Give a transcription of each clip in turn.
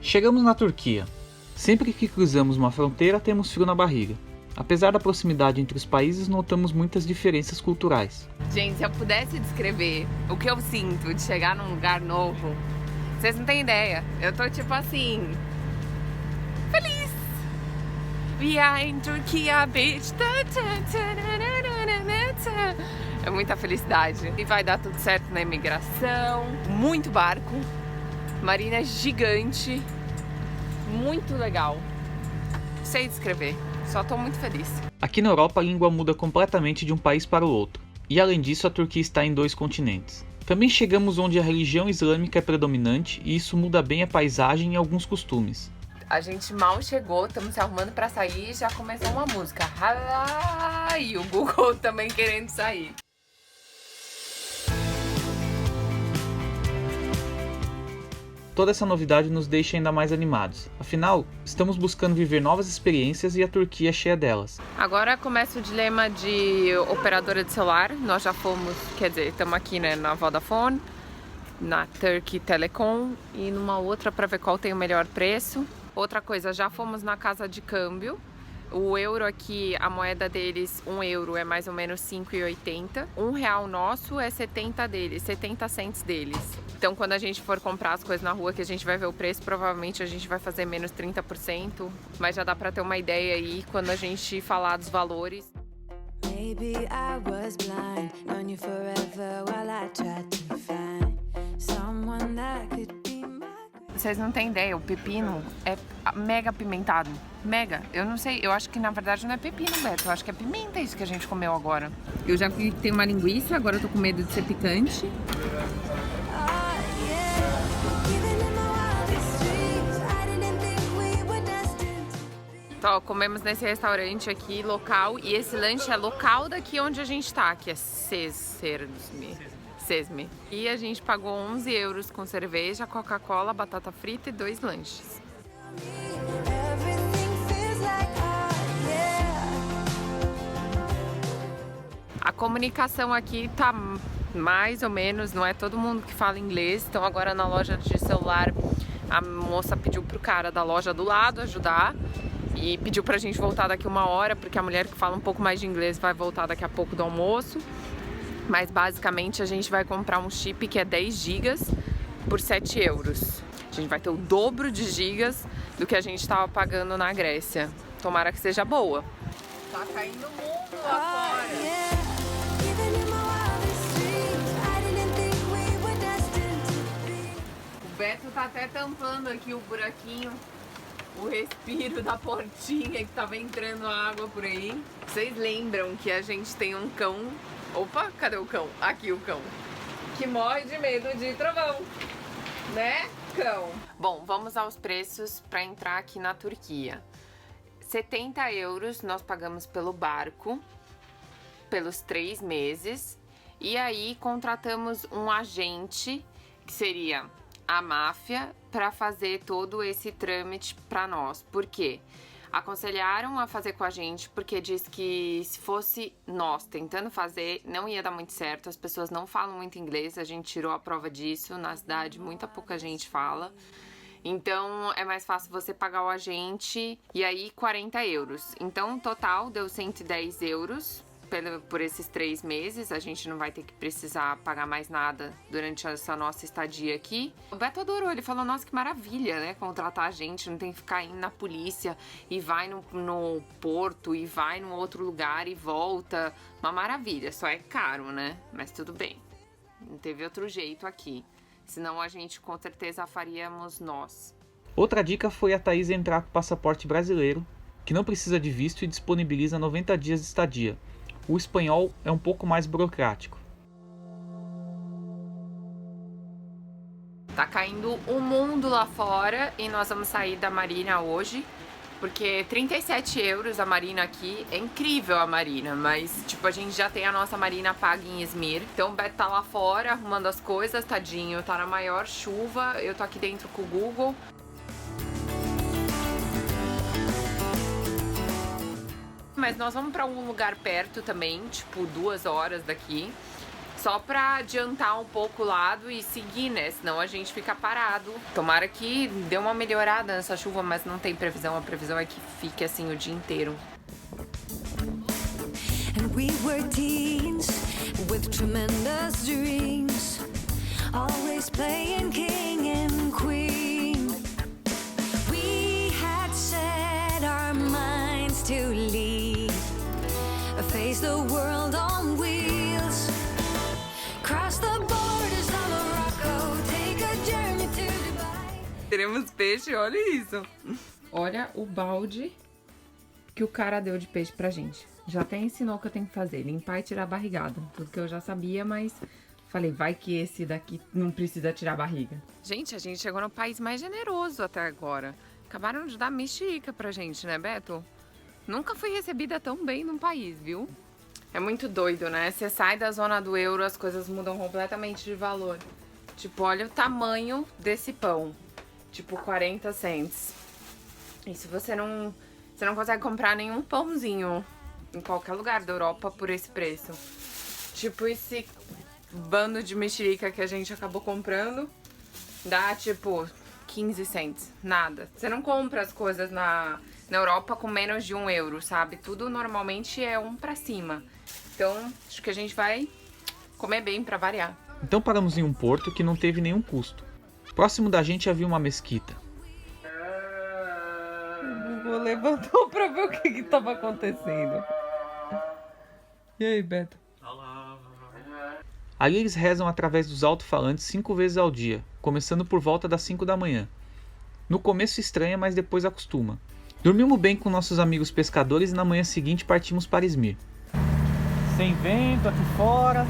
Chegamos na Turquia. Sempre que cruzamos uma fronteira, temos frio na barriga. Apesar da proximidade entre os países, notamos muitas diferenças culturais. Gente, se eu pudesse descrever o que eu sinto de chegar num lugar novo, vocês não têm ideia. Eu tô tipo assim... feliz! We are in Turquia, bitch! É muita felicidade. E vai dar tudo certo na imigração. Muito barco. Marina gigante. Muito legal. Sei descrever. Só tô muito feliz. Aqui na Europa a língua muda completamente de um país para o outro. E além disso a Turquia está em 2 continentes. Também chegamos onde a religião islâmica é predominante e isso muda bem a paisagem e alguns costumes. A gente mal chegou, estamos se arrumando pra sair e já começou uma música. E o Google também querendo sair. Toda essa novidade nos deixa ainda mais animados. Afinal, estamos buscando viver novas experiências e a Turquia é cheia delas. Agora começa o dilema de operadora de celular. Nós já fomos, quer dizer, estamos aqui, né, na Vodafone, na Turkey Telecom e numa outra para ver qual tem o melhor preço. Outra coisa, já fomos na casa de câmbio. O euro aqui, a moeda deles, 1 euro é mais ou menos 5,80. R$1 nosso é 70 deles, 70 cents deles. Então quando a gente for comprar as coisas na rua que a gente vai ver o preço, provavelmente a gente vai fazer menos 30%. Mas já dá pra ter uma ideia aí quando a gente falar dos valores. Maybe I was blind, known you forever while I tried to find someone that could be my... Vocês não têm ideia, o pepino é mega apimentado. Mega. Eu não sei, eu acho que na verdade não é pepino, Beto. Eu acho que é pimenta isso que a gente comeu agora. Eu já vi que tem uma linguiça, agora eu tô com medo de ser picante. Então, comemos nesse restaurante aqui, local. E esse lanche é local daqui onde a gente tá, que é Sesme. E a gente pagou 11 euros com cerveja, Coca-Cola, batata frita e 2 lanches. A comunicação aqui tá mais ou menos, não é todo mundo que fala inglês. Então agora na loja de celular, a moça pediu pro cara da loja do lado ajudar. E pediu pra gente voltar daqui 1 hora, porque a mulher que fala um pouco mais de inglês vai voltar daqui a pouco do almoço. Mas basicamente a gente vai comprar um chip que é 10 GB por 7 euros. A gente vai ter o dobro de gigas do que a gente estava pagando na Grécia. Tomara que seja boa. Tá caindo o mundo lá fora. O Beto tá até tampando aqui o buraquinho, o respiro da portinha que tava entrando água por aí. Vocês lembram que a gente tem um cão... Opa, cadê o cão? Aqui o cão. Que morre de medo de trovão. Né, cão? Bom, vamos aos preços para entrar aqui na Turquia. 70 euros nós pagamos pelo barco, pelos 3 meses. E aí contratamos um agente, que seria a máfia, para fazer todo esse trâmite para nós. Por quê? Aconselharam a fazer com a gente porque diz que se fosse nós tentando fazer, não ia dar muito certo. As pessoas não falam muito inglês, a gente tirou a prova disso. Na cidade, muita pouca gente fala. Então, é mais fácil você pagar o agente e aí 40 euros. Então, o total deu 110 euros por esses 3 meses. A gente não vai ter que precisar pagar mais nada durante essa nossa estadia aqui. O Beto adorou, ele falou, nossa, que maravilha, né, contratar a gente, não tem que ficar indo na polícia e vai no porto e vai num outro lugar e volta. Uma maravilha, só é caro, né, mas tudo bem, não teve outro jeito aqui, senão a gente com certeza faríamos nós. Outra dica foi a Thaís entrar com o passaporte brasileiro, que não precisa de visto e disponibiliza 90 dias de estadia. O espanhol é um pouco mais burocrático. Tá caindo o mundo lá fora e nós vamos sair da marina hoje, porque 37 euros a marina aqui, é incrível a marina, mas tipo, a gente já tem a nossa marina paga em Izmir. Então o Beto tá lá fora arrumando as coisas, tadinho, tá na maior chuva, eu tô aqui dentro com o Google. Mas nós vamos pra um lugar perto também, tipo 2 horas daqui. só pra adiantar um pouco o lado e seguir, né? Senão a gente fica parado. Tomara que dê uma melhorada nessa chuva, mas não tem previsão. A previsão é que fique assim o dia inteiro. And we were teens with tremendous dreams, always playing king and queen. We had set our minds to leave, face the world on wheels, cross the borders of Morocco, take a journey to Dubai. Teremos peixe, olha isso. Olha o balde que o cara deu de peixe pra gente. Já até ensinou o que eu tenho que fazer, limpar e tirar a barrigada. Tudo que eu já sabia, mas falei, vai que esse daqui não precisa tirar a barriga. Gente, a gente chegou no país mais generoso até agora. Acabaram de dar mexerica pra gente, né, Beto? Nunca fui recebida tão bem num país, viu? É muito doido, né? Você sai da zona do euro, as coisas mudam completamente de valor. Tipo, olha o tamanho desse pão. Tipo, 40 cents. E se você não consegue comprar nenhum pãozinho em qualquer lugar da Europa por esse preço. Tipo, esse bando de mexerica que a gente acabou comprando dá, tipo, 15 cents. Nada. Você não compra as coisas na Europa com menos de €1, sabe? Tudo normalmente é 1 pra cima. Então, acho que a gente vai comer bem pra variar. Então paramos em um porto que não teve nenhum custo. Próximo da gente havia uma mesquita. O Google levantou pra ver o que estava acontecendo. E aí, Beto? Ali eles rezam através dos alto-falantes 5 vezes ao dia, começando por volta das 5 da manhã. No começo estranha, mas depois acostuma. Dormimos bem com nossos amigos pescadores e na manhã seguinte partimos para Izmir. Sem vento aqui fora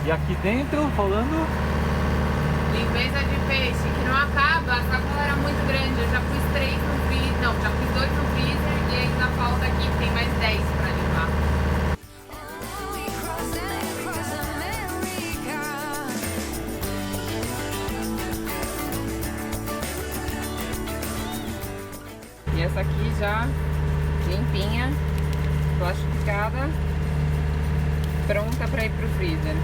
e aqui dentro rolando. Limpeza de peixe que não acaba, a sacola era muito grande. Eu já pus 3 no freezer, não, já pus 2 no freezer e ainda falta aqui, tem mais 10 pra limpar. We cross America. E essa aqui já limpinha, plastificada, pronta pra ir pro freezer.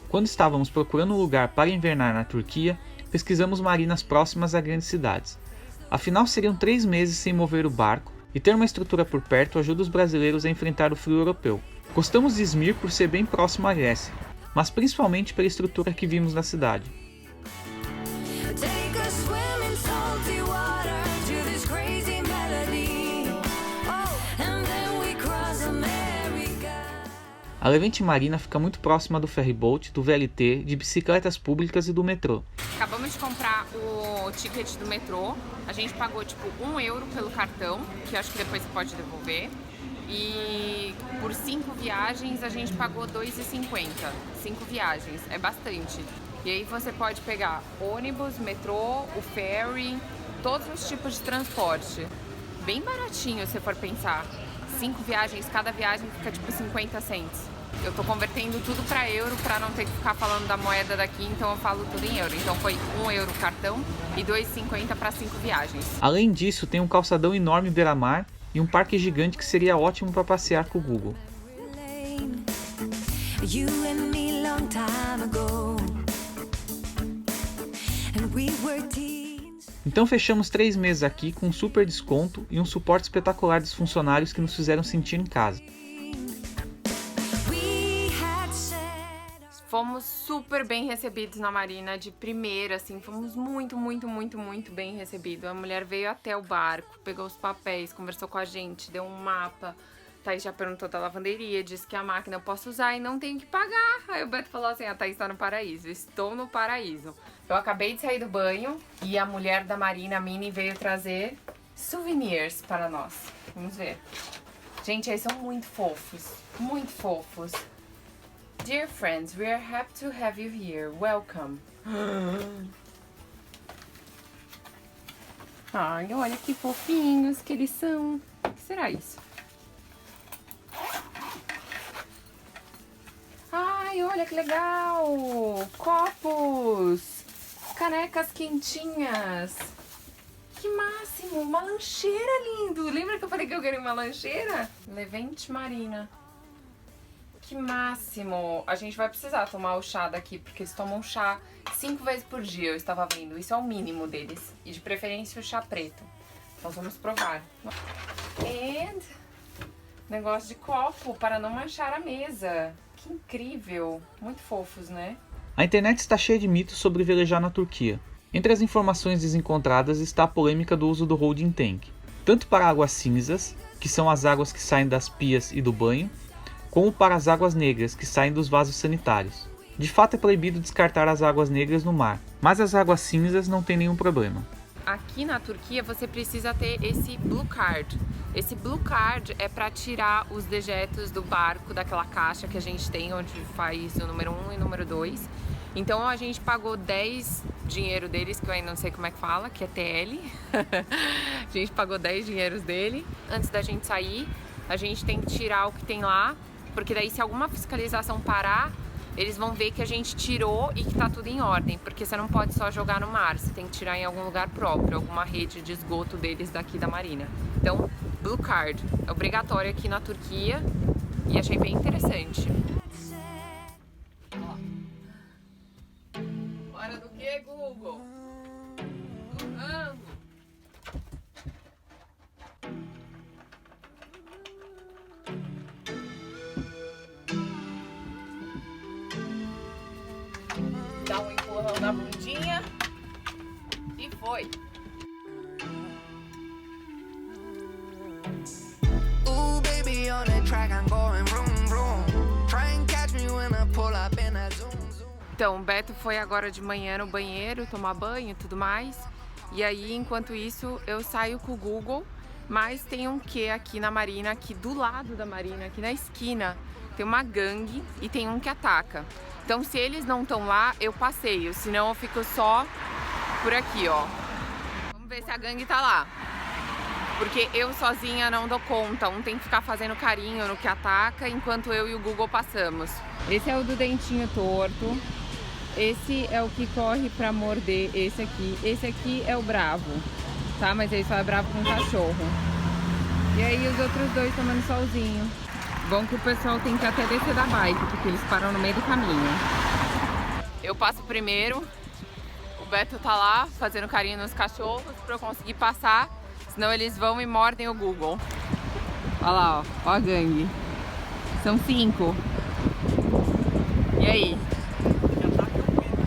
Quando estávamos procurando um lugar para invernar na Turquia, pesquisamos marinas próximas a grandes cidades. Afinal, seriam 3 meses sem mover o barco, e ter uma estrutura por perto ajuda os brasileiros a enfrentar o frio europeu. Gostamos de Izmir por ser bem próximo à Grécia, mas principalmente pela estrutura que vimos na cidade. Take a swim in salty water to this crazy melody. Oh, and then we cross America. A Levante Marina fica muito próxima do ferryboat, do VLT, de bicicletas públicas e do metrô. Acabamos de comprar o ticket do metrô. A gente pagou tipo €1 pelo cartão, que acho que depois você pode devolver. E por 5 viagens a gente pagou R$2,50. 5 viagens, é bastante. E aí você pode pegar ônibus, metrô, o ferry, todos os tipos de transporte. Bem baratinho se for pensar. 5 viagens, cada viagem fica tipo 50 cents. Eu tô convertendo tudo pra euro pra não ter que ficar falando da moeda daqui, então eu falo tudo em euro. Então foi €1 o cartão e R$2,50 para 5 viagens. Além disso, tem um calçadão enorme beira-mar e um parque gigante que seria ótimo para passear com o Google. You and me long time ago. And we were teens. Então fechamos 3 meses aqui com um super desconto e um suporte espetacular dos funcionários que nos fizeram sentir em casa. We had said Fomos super bem recebidos na Marina, de primeira, assim, fomos muito bem recebidos. A mulher veio até o barco, pegou os papéis, conversou com a gente, deu um mapa. Thaís já perguntou da lavanderia, disse que a máquina eu posso usar e não tenho que pagar. Aí o Beto falou assim, a Thaís tá no paraíso, estou no paraíso. Eu acabei de sair do banho e a mulher da Marina, a Mini, veio trazer souvenirs para nós. Vamos ver. Gente, eles são muito fofos, muito fofos. Dear friends, we are happy to have you here. Welcome. Ai, olha que fofinhos que eles são. O que será isso? Ai, olha que legal! Copos! Canecas quentinhas! que máximo! Uma lancheira, lindo! Lembra que eu falei que eu queria uma lancheira? Levante Marina. Que máximo! A gente vai precisar tomar o chá daqui, porque eles tomam chá 5 vezes por dia, eu estava vendo. Isso é o mínimo deles. E de preferência o chá preto. Nós vamos provar. And negócio de copo para não manchar a mesa. Que incrível! Muito fofos, né? A internet está cheia de mitos sobre velejar na Turquia. Entre as informações desencontradas está a polêmica do uso do holding tank, tanto para águas cinzas, que são as águas que saem das pias e do banho, como para as águas negras, que saem dos vasos sanitários. De fato é proibido descartar as águas negras no mar, mas as águas cinzas não tem nenhum problema. Aqui na Turquia você precisa ter esse Blue Card. Esse Blue Card é para tirar os dejetos do barco, daquela caixa que a gente tem, onde faz o número 1 e o número 2. Então a gente pagou 10 dinheiro deles, que eu ainda não sei como é que fala, que é TL. A gente pagou 10 dinheiros dele. Antes da gente sair, a gente tem que tirar o que tem lá, porque daí se alguma fiscalização parar, eles vão ver que a gente tirou e que tá tudo em ordem, porque você não pode só jogar no mar, você tem que tirar em algum lugar próprio, alguma rede de esgoto deles daqui da Marina. Então, Blue Card é obrigatório aqui na Turquia e achei bem interessante. Hora do que, Google? Do rango. Dá um empurrão na bundinha e foi. Ooh, baby, on the track, I'm going vroom, vroom. Try and catch me when I pull up in that zoom, zoom. Então, o Beto foi agora de manhã no banheiro tomar banho e tudo mais. E aí, enquanto isso, eu saio com o Google. Mas tem um quê aqui na Marina, aqui do lado da Marina, aqui na esquina. Tem uma gangue e tem um que ataca. Então, se eles não estão lá, eu passeio. Senão, eu fico só por aqui, ó. Vamos ver se a gangue tá lá. Porque eu sozinha não dou conta. Um tem que ficar fazendo carinho no que ataca, enquanto eu e o Google passamos. Esse é o do dentinho torto. Esse é o que corre pra morder esse aqui. Esse aqui é o bravo, tá? Mas ele só é bravo com o cachorro. E aí os outros dois tomando solzinho. Bom que o pessoal tem que até descer da bike, porque eles param no meio do caminho. Eu passo primeiro. O Beto tá lá fazendo carinho nos cachorros pra eu conseguir passar. Senão eles vão e mordem o Google. Olha lá, ó. Ó a gangue. São 5. E aí?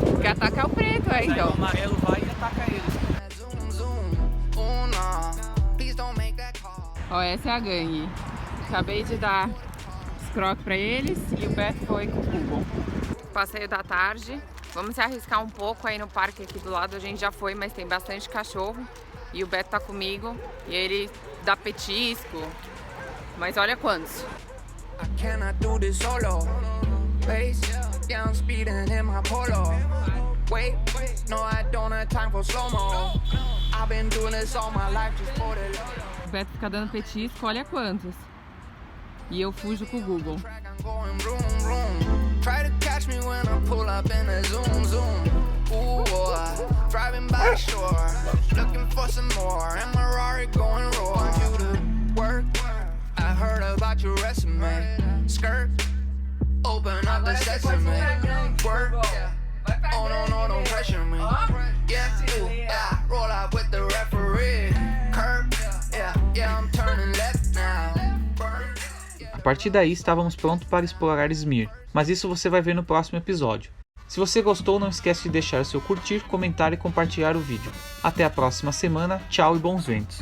O que ataca é o preto, é então. O amarelo vai e ataca eles. Zoom, zoom. Oh, no. Please don't make that call. Ó, essa é a gangue. Acabei de dar scroque pra eles e o Beto foi com o Google. Passeio da tarde. Vamos se arriscar um pouco aí no parque aqui do lado. A gente já foi, mas tem bastante cachorro. E o Beto tá comigo. E ele dá petisco. Mas olha quantos. I cannot do this solo. Pace, yeah, I'm speeding in my polo. Wait, no, I don't have time for slow-mo. I've been doing this all my life just for the O Beto fica dando petisco, olha quantos. E eu fujo com o Google. track. I'm going vroom, vroom. Try to catch me when I pull up in a zoom, zoom. Ooh, boy, driving by the shore, looking for some more. And my Rari going raw. Want you to work? I heard about your resume. Skirt, open up the sesame. Work. Oh no, no, don't pressure me. Yeah, ooh, yeah, roll out with the referee. Curb, yeah, yeah, I'm turning left now. A partir daí estávamos prontos para explorar Izmir, mas isso você vai ver no próximo episódio. Se você gostou, não esquece de deixar seu curtir, comentar e compartilhar o vídeo. Até a próxima semana, tchau e bons ventos!